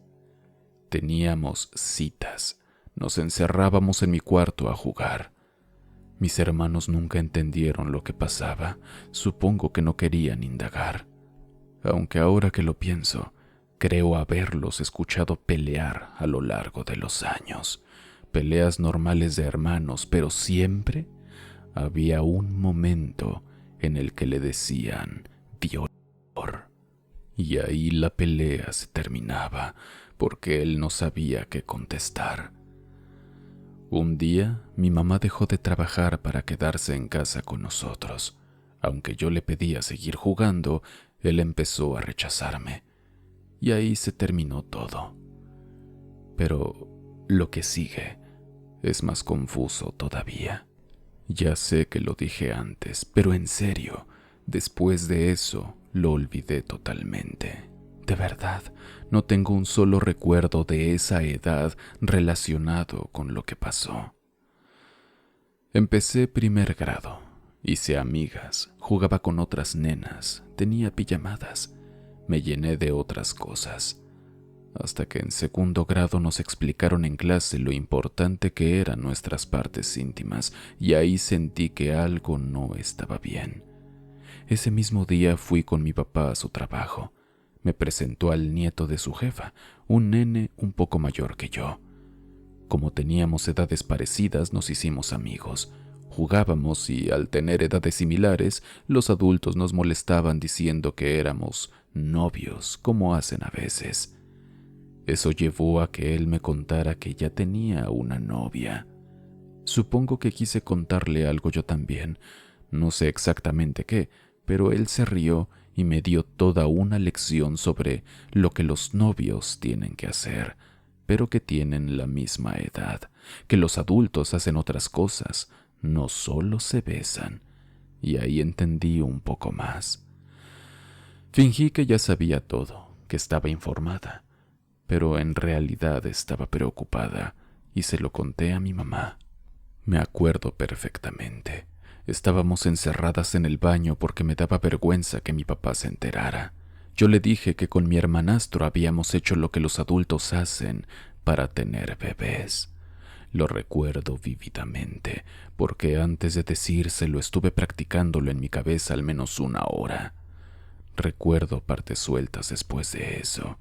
Speaker 2: Teníamos citas, nos encerrábamos en mi cuarto a jugar. Mis hermanos nunca entendieron lo que pasaba, supongo que no querían indagar, aunque ahora que lo pienso, creo haberlos escuchado pelear a lo largo de los años, peleas normales de hermanos, pero siempre había un momento en el que le decían violador, y ahí la pelea se terminaba porque él no sabía qué contestar. Un día, mi mamá dejó de trabajar para quedarse en casa con nosotros. Aunque yo le pedía seguir jugando, él empezó a rechazarme. Y ahí se terminó todo. Pero lo que sigue es más confuso todavía. Ya sé que lo dije antes, pero en serio, después de eso lo olvidé totalmente. De verdad, no tengo un solo recuerdo de esa edad relacionado con lo que pasó. Empecé primer grado, hice amigas, jugaba con otras nenas, tenía pijamadas, me llené de otras cosas, hasta que en segundo grado nos explicaron en clase lo importante que eran nuestras partes íntimas, y ahí sentí que algo no estaba bien. Ese mismo día fui con mi papá a su trabajo. Me presentó al nieto de su jefa, un nene un poco mayor que yo. Como teníamos edades parecidas, nos hicimos amigos. Jugábamos y, al tener edades similares, los adultos nos molestaban diciendo que éramos novios, como hacen a veces. Eso llevó a que él me contara que ya tenía una novia. Supongo que quise contarle algo yo también, no sé exactamente qué, pero él se rió y me dio toda una lección sobre lo que los novios tienen que hacer, pero que tienen la misma edad, que los adultos hacen otras cosas, no solo se besan, y ahí entendí un poco más. Fingí que ya sabía todo, que estaba informada, pero en realidad estaba preocupada y se lo conté a mi mamá. Me acuerdo perfectamente. Estábamos encerradas en el baño porque me daba vergüenza que mi papá se enterara. Yo le dije que con mi hermanastro habíamos hecho lo que los adultos hacen para tener bebés. Lo recuerdo vívidamente, porque antes de decírselo estuve practicándolo en mi cabeza al menos 1 hora. Recuerdo partes sueltas después de eso.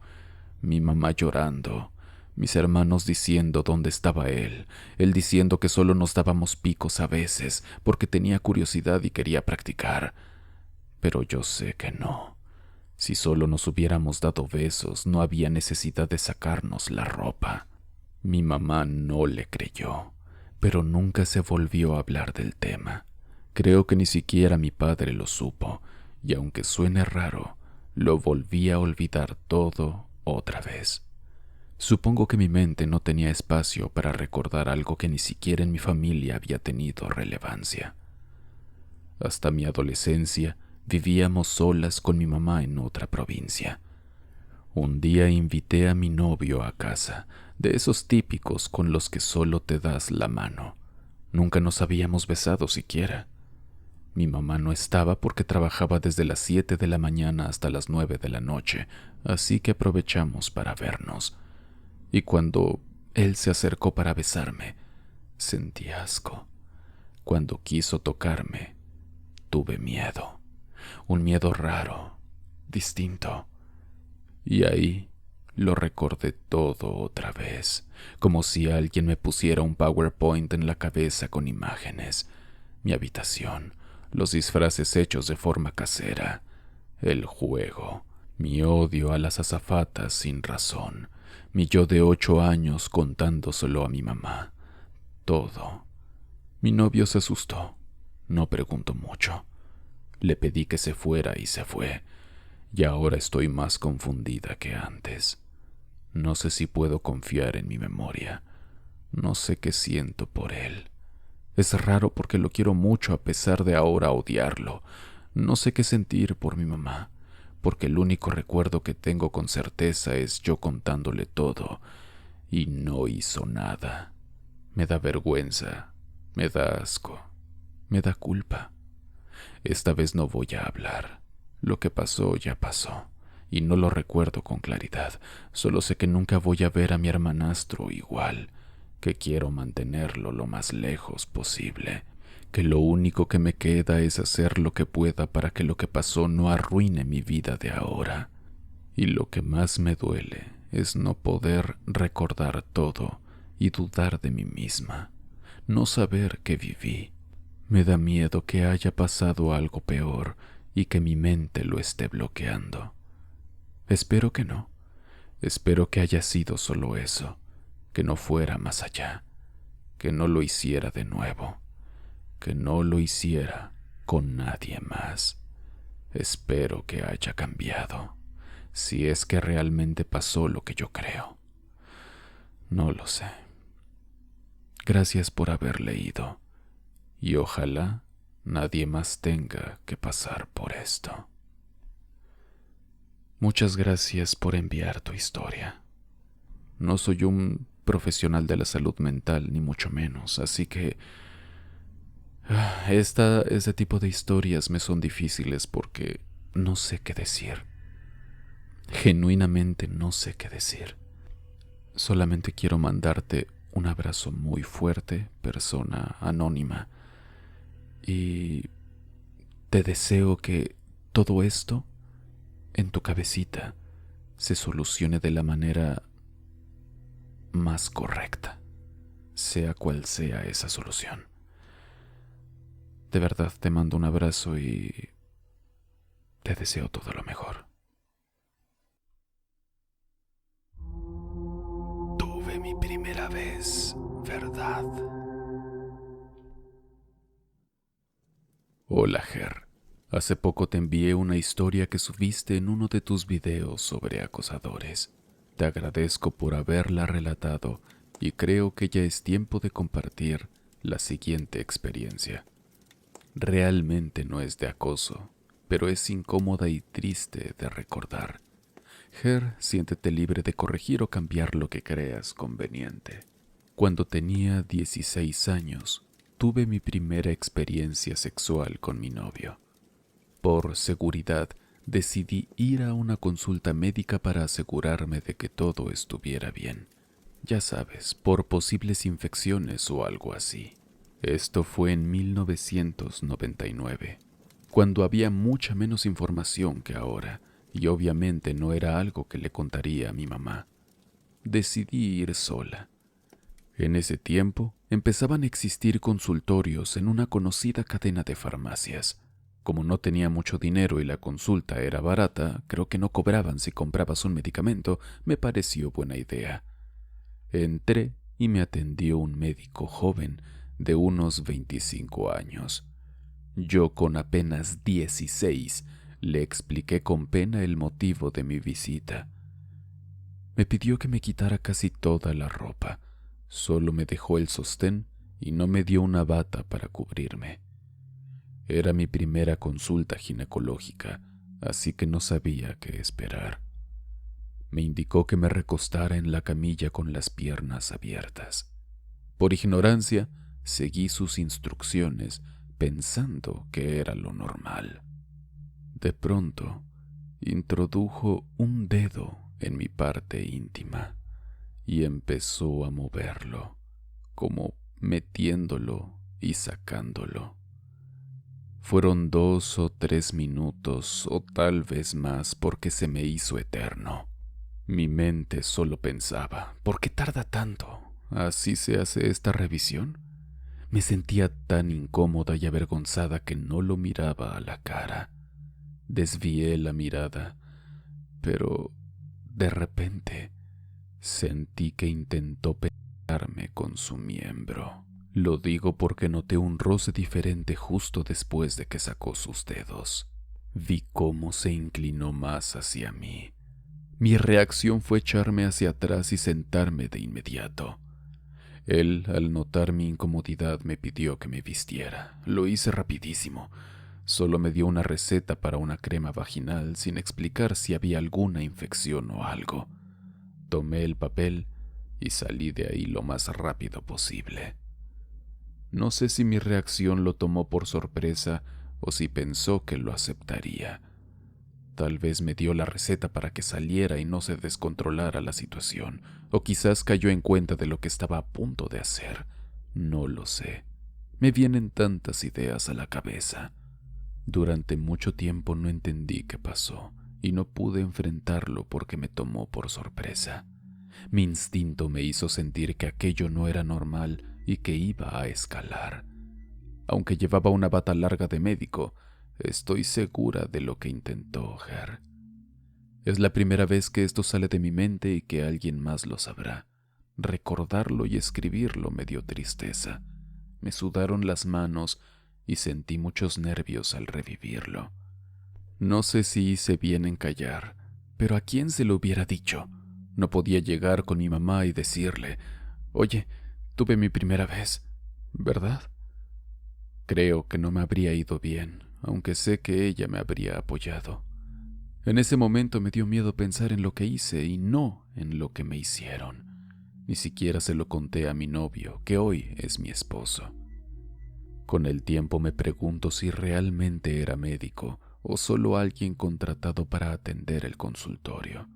Speaker 2: Mi mamá llorando, mis hermanos diciendo dónde estaba él diciendo que solo nos dábamos picos a veces porque tenía curiosidad y quería practicar. Pero yo sé que no. Si solo nos hubiéramos dado besos, no había necesidad de sacarnos la ropa. Mi mamá no le creyó, pero nunca se volvió a hablar del tema. Creo que ni siquiera mi padre lo supo, y aunque suene raro, lo volví a olvidar todo otra vez. Supongo que mi mente no tenía espacio para recordar algo que ni siquiera en mi familia había tenido relevancia. Hasta mi adolescencia vivíamos solas con mi mamá en otra provincia. Un día invité a mi novio a casa, de esos típicos con los que solo te das la mano. Nunca nos habíamos besado siquiera. Mi mamá no estaba porque trabajaba desde las 7 de la mañana hasta las 9 de la noche, así que aprovechamos para vernos. Y cuando él se acercó para besarme, sentí asco. Cuando quiso tocarme, tuve miedo. Un miedo raro, distinto. Y ahí lo recordé todo otra vez, como si alguien me pusiera un PowerPoint en la cabeza con imágenes. Mi habitación, los disfraces hechos de forma casera, el juego, mi odio a las azafatas sin razón, mi yo de 8 años contándoselo a mi mamá. Todo. Mi novio se asustó. No preguntó mucho. Le pedí que se fuera y se fue. Y ahora estoy más confundida que antes. No sé si puedo confiar en mi memoria. No sé qué siento por él. Es raro porque lo quiero mucho a pesar de ahora odiarlo. No sé qué sentir por mi mamá, porque el único recuerdo que tengo con certeza es yo contándole todo, y no hizo nada. Me da vergüenza, me da asco, me da culpa. Esta vez no voy a hablar. Lo que pasó ya pasó, y no lo recuerdo con claridad. Solo sé que nunca voy a ver a mi hermanastro igual, que quiero mantenerlo lo más lejos posible, que lo único que me queda es hacer lo que pueda para que lo que pasó no arruine mi vida de ahora. Y lo que más me duele es no poder recordar todo y dudar de mí misma, no saber que viví. Me da miedo que haya pasado algo peor y que mi mente lo esté bloqueando. Espero que no. Espero que haya sido solo eso, que no fuera más allá, que no lo hiciera de nuevo, que no lo hiciera con nadie más. Espero que haya cambiado, si es que realmente pasó lo que yo creo. No lo sé. Gracias por haber leído, y ojalá nadie más tenga que pasar por esto. Muchas gracias por enviar tu historia. No soy un profesional de la salud mental, ni mucho menos, así que este tipo de historias me son difíciles porque no sé qué decir. Genuinamente no sé qué decir. Solamente quiero mandarte un abrazo muy fuerte, persona anónima, y te deseo que todo esto en tu cabecita se solucione de la manera más correcta, sea cual sea esa solución. De verdad te mando un abrazo y te deseo todo lo mejor.
Speaker 3: Tuve mi primera vez, ¿verdad?
Speaker 2: Hola, Ger. Hace poco te envié una historia que subiste en uno de tus videos sobre acosadores. Te agradezco por haberla relatado y creo que ya es tiempo de compartir la siguiente experiencia. Realmente no es de acoso, pero es incómoda y triste de recordar. Ger, siéntete libre de corregir o cambiar lo que creas conveniente. Cuando tenía 16 años, tuve mi primera experiencia sexual con mi novio. Por seguridad, decidí ir a una consulta médica para asegurarme de que todo estuviera bien. Ya sabes, por posibles infecciones o algo así. Esto fue en 1999, cuando había mucha menos información que ahora, y obviamente no era algo que le contaría a mi mamá. Decidí ir sola. En ese tiempo empezaban a existir consultorios en una conocida cadena de farmacias. Como no tenía mucho dinero y la consulta era barata, creo que no cobraban si comprabas un medicamento, me pareció buena idea. Entré y me atendió un médico joven de unos 25 años. Yo, con apenas 16, le expliqué con pena el motivo de mi visita. Me pidió que me quitara casi toda la ropa. Solo me dejó el sostén y no me dio una bata para cubrirme. Era mi primera consulta ginecológica, así que no sabía qué esperar. Me indicó que me recostara en la camilla con las piernas abiertas. Por ignorancia, seguí sus instrucciones pensando que era lo normal. De pronto, introdujo un dedo en mi parte íntima y empezó a moverlo, como metiéndolo y sacándolo. Fueron 2 o 3 minutos o tal vez más porque se me hizo eterno. Mi mente solo pensaba, ¿por qué tarda tanto? ¿Así se hace esta revisión? Me sentía tan incómoda y avergonzada que no lo miraba a la cara. Desvié la mirada, pero de repente sentí que intentó penetrarme con su miembro. Lo digo porque noté un roce diferente justo después de que sacó sus dedos. Vi cómo se inclinó más hacia mí. Mi reacción fue echarme hacia atrás y sentarme de inmediato. Él, al notar mi incomodidad, me pidió que me vistiera. Lo hice rapidísimo. Solo me dio una receta para una crema vaginal sin explicar si había alguna infección o algo. Tomé el papel y salí de ahí lo más rápido posible. No sé si mi reacción lo tomó por sorpresa o si pensó que lo aceptaría. Tal vez me dio la receta para que saliera y no se descontrolara la situación, o quizás cayó en cuenta de lo que estaba a punto de hacer. No lo sé. Me vienen tantas ideas a la cabeza. Durante mucho tiempo no entendí qué pasó y no pude enfrentarlo porque me tomó por sorpresa. Mi instinto me hizo sentir que aquello no era normal y que iba a escalar. Aunque llevaba una bata larga de médico, estoy segura de lo que intentó Ger. Es la primera vez que esto sale de mi mente y que alguien más lo sabrá. Recordarlo y escribirlo me dio tristeza. Me sudaron las manos y sentí muchos nervios al revivirlo. No sé si hice bien en callar, pero ¿a quién se lo hubiera dicho? No podía llegar con mi mamá y decirle, «Oye, tuve mi primera vez, ¿verdad?» Creo que no me habría ido bien, aunque sé que ella me habría apoyado. En ese momento me dio miedo pensar en lo que hice y no en lo que me hicieron. Ni siquiera se lo conté a mi novio, que hoy es mi esposo. Con el tiempo me pregunto si realmente era médico o solo alguien contratado para atender el consultorio.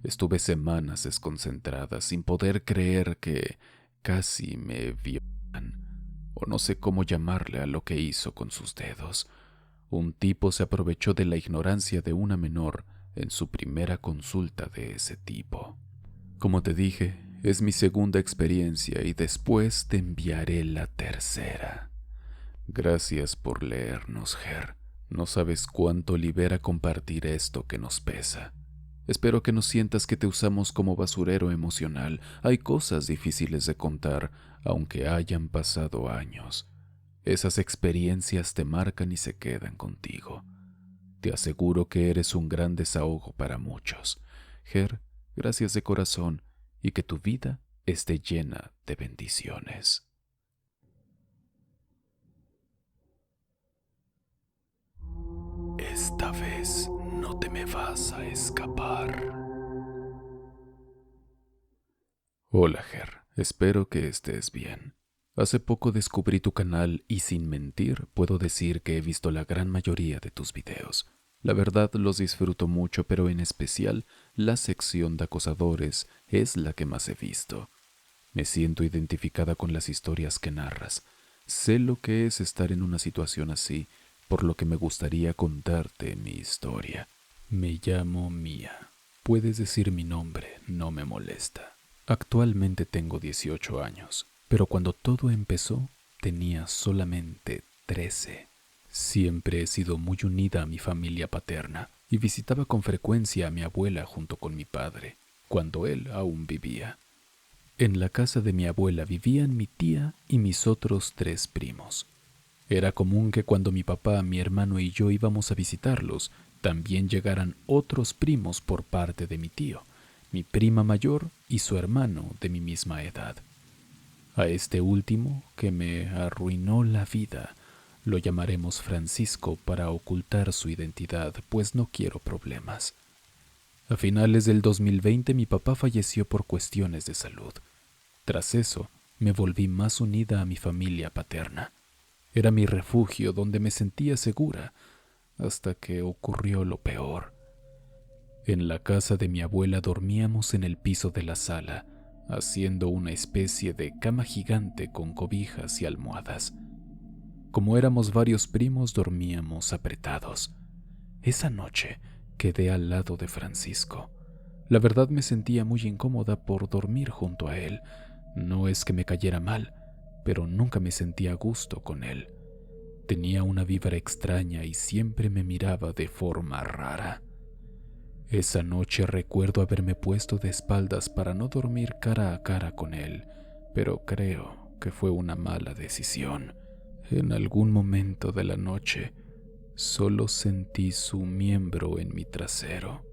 Speaker 2: Estuve semanas desconcentrada sin poder creer que casi me violan, o no sé cómo llamarle a lo que hizo con sus dedos. Un tipo se aprovechó de la ignorancia de una menor en su primera consulta de ese tipo. Como te dije, es mi segunda experiencia y después te enviaré la tercera. Gracias por leernos, Ger. No sabes cuánto libera compartir esto que nos pesa. Espero que no sientas que te usamos como basurero emocional. Hay cosas difíciles de contar, aunque hayan pasado años. Esas experiencias te marcan y se quedan contigo. Te aseguro que eres un gran desahogo para muchos. Ger, gracias de corazón y que tu vida esté llena de bendiciones.
Speaker 3: Esta vez no te me vas a escapar.
Speaker 2: Hola, Ger. Espero que estés bien. Hace poco descubrí tu canal y sin mentir puedo decir que he visto la gran mayoría de tus videos. La verdad los disfruto mucho, pero en especial la sección de acosadores es la que más he visto. Me siento identificada con las historias que narras. Sé lo que es estar en una situación así, por lo que me gustaría contarte mi historia. Me llamo Mia. Puedes decir mi nombre, no me molesta. Actualmente tengo 18 años, pero cuando todo empezó tenía solamente 13. Siempre he sido muy unida a mi familia paterna y visitaba con frecuencia a mi abuela junto con mi padre, cuando él aún vivía. En la casa de mi abuela vivían mi tía y mis otros 3 primos. Era común que cuando mi papá, mi hermano y yo íbamos a visitarlos, también llegaran otros primos por parte de mi tío, mi prima mayor y su hermano de mi misma edad. A este último, que me arruinó la vida, lo llamaremos Francisco para ocultar su identidad, pues no quiero problemas. A finales del 2020 mi papá falleció por cuestiones de salud. Tras eso, me volví más unida a mi familia paterna. Era mi refugio donde me sentía segura, hasta que ocurrió lo peor. En la casa de mi abuela dormíamos en el piso de la sala, haciendo una especie de cama gigante con cobijas y almohadas. Como éramos varios primos, dormíamos apretados. Esa noche quedé al lado de Francisco. La verdad me sentía muy incómoda por dormir junto a él. No es que me cayera mal, pero nunca me sentía a gusto con él. Tenía una vibra extraña y siempre me miraba de forma rara. Esa noche recuerdo haberme puesto de espaldas para no dormir cara a cara con él, pero creo que fue una mala decisión. En algún momento de la noche, solo sentí su miembro en mi trasero.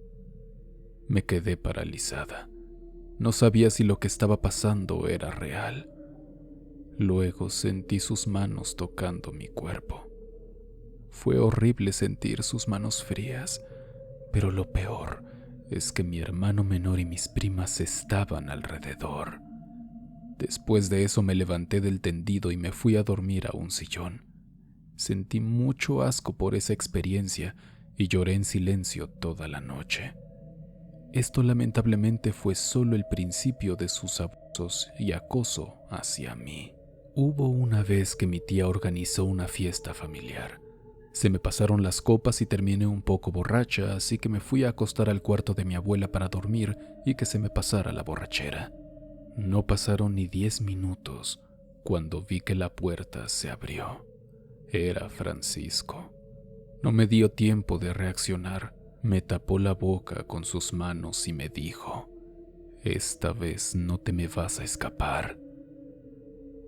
Speaker 2: Me quedé paralizada. No sabía si lo que estaba pasando era real. Luego sentí sus manos tocando mi cuerpo. Fue horrible sentir sus manos frías, pero lo peor es que mi hermano menor y mis primas estaban alrededor. Después de eso me levanté del tendido y me fui a dormir a un sillón. Sentí mucho asco por esa experiencia y lloré en silencio toda la noche. Esto lamentablemente fue solo el principio de sus abusos y acoso hacia mí. Hubo una vez que mi tía organizó una fiesta familiar. Se me pasaron las copas y terminé un poco borracha, así que me fui a acostar al cuarto de mi abuela para dormir y que se me pasara la borrachera. No pasaron ni 10 minutos cuando vi que la puerta se abrió. Era Francisco. No me dio tiempo de reaccionar. Me tapó la boca con sus manos y me dijo: «Esta vez no te me vas a escapar».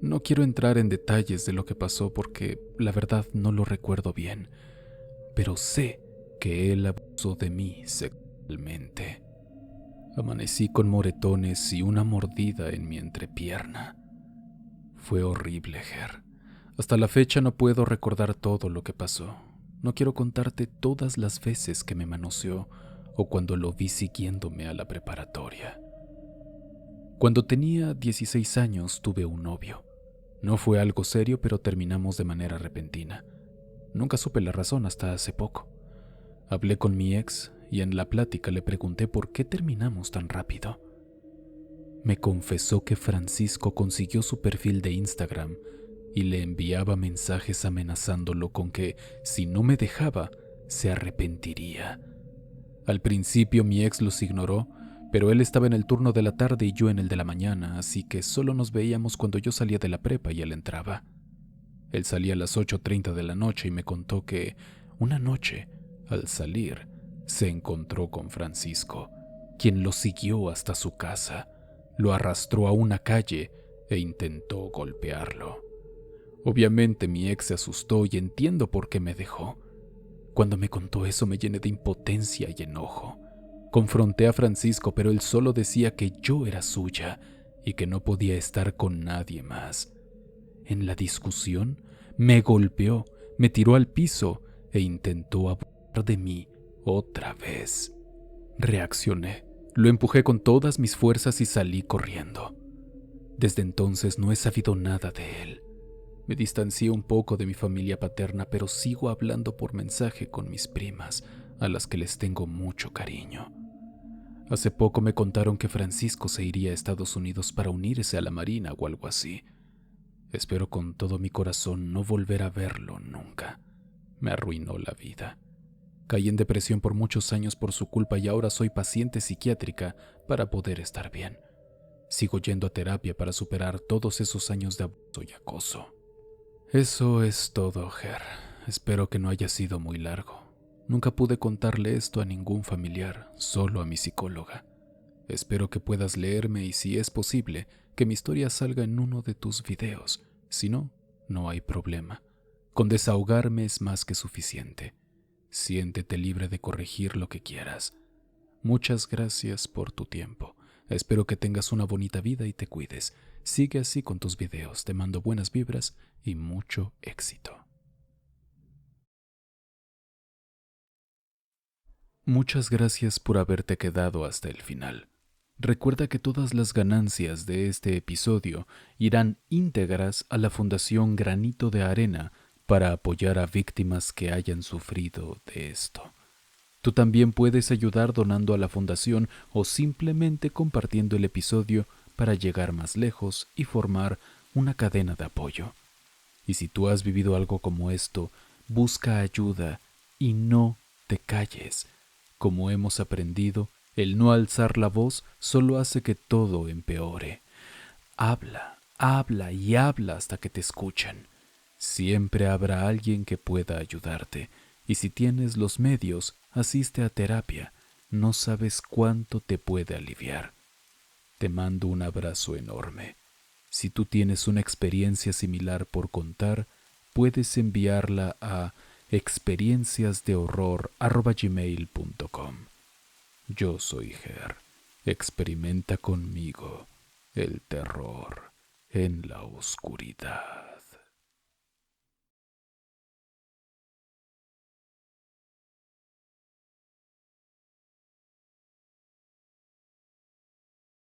Speaker 2: No quiero entrar en detalles de lo que pasó porque la verdad no lo recuerdo bien, pero sé que él abusó de mí sexualmente. Amanecí con moretones y una mordida en mi entrepierna. Fue horrible, Ger. Hasta la fecha no puedo recordar todo lo que pasó. No quiero contarte todas las veces que me manoseó o cuando lo vi siguiéndome a la preparatoria. Cuando tenía 16 años tuve un novio. No fue algo serio, pero terminamos de manera repentina. Nunca supe la razón hasta hace poco. Hablé con mi ex y en la plática le pregunté por qué terminamos tan rápido. Me confesó que Francisco consiguió su perfil de Instagram y le enviaba mensajes amenazándolo con que, si no me dejaba, se arrepentiría. Al principio mi ex los ignoró, pero él estaba en el turno de la tarde y yo en el de la mañana, así que solo nos veíamos cuando yo salía de la prepa y él entraba. Él salía a las 8:30 de la noche y me contó que una noche, al salir, se encontró con Francisco, quien lo siguió hasta su casa, lo arrastró a una calle e intentó golpearlo. Obviamente mi ex se asustó y entiendo por qué me dejó. Cuando me contó eso me llené de impotencia y enojo. Confronté a Francisco, pero él solo decía que yo era suya y que no podía estar con nadie más. En la discusión, me golpeó, me tiró al piso e intentó abusar de mí otra vez. Reaccioné, lo empujé con todas mis fuerzas y salí corriendo. Desde entonces no he sabido nada de él. Me distancié un poco de mi familia paterna, pero sigo hablando por mensaje con mis primas, a las que les tengo mucho cariño. Hace poco me contaron que Francisco se iría a Estados Unidos para unirse a la Marina o algo así. Espero con todo mi corazón no volver a verlo nunca. Me arruinó la vida. Caí en depresión por muchos años por su culpa y ahora soy paciente psiquiátrica para poder estar bien. Sigo yendo a terapia para superar todos esos años de abuso y acoso. Eso es todo, Ger. Espero que no haya sido muy largo. Nunca pude contarle esto a ningún familiar, solo a mi psicóloga. Espero que puedas leerme y, si es posible, que mi historia salga en uno de tus videos. Si no, no hay problema. Con desahogarme es más que suficiente. Siéntete libre de corregir lo que quieras. Muchas gracias por tu tiempo. Espero que tengas una bonita vida y te cuides. Sigue así con tus videos. Te mando buenas vibras y mucho éxito. Muchas gracias por haberte quedado hasta el final. Recuerda que todas las ganancias de este episodio irán íntegras a la Fundación Granito de Arena para apoyar a víctimas que hayan sufrido de esto. Tú también puedes ayudar donando a la fundación o simplemente compartiendo el episodio para llegar más lejos y formar una cadena de apoyo. Y si tú has vivido algo como esto, busca ayuda y no te calles. Como hemos aprendido, el no alzar la voz solo hace que todo empeore. Habla, habla y habla hasta que te escuchen. Siempre habrá alguien que pueda ayudarte. Y si tienes los medios, asiste a terapia. No sabes cuánto te puede aliviar. Te mando un abrazo enorme. Si tú tienes una experiencia similar por contar, puedes enviarla a experienciasdehorror@gmail.com. Yo soy Ger. Experimenta conmigo el terror en la oscuridad.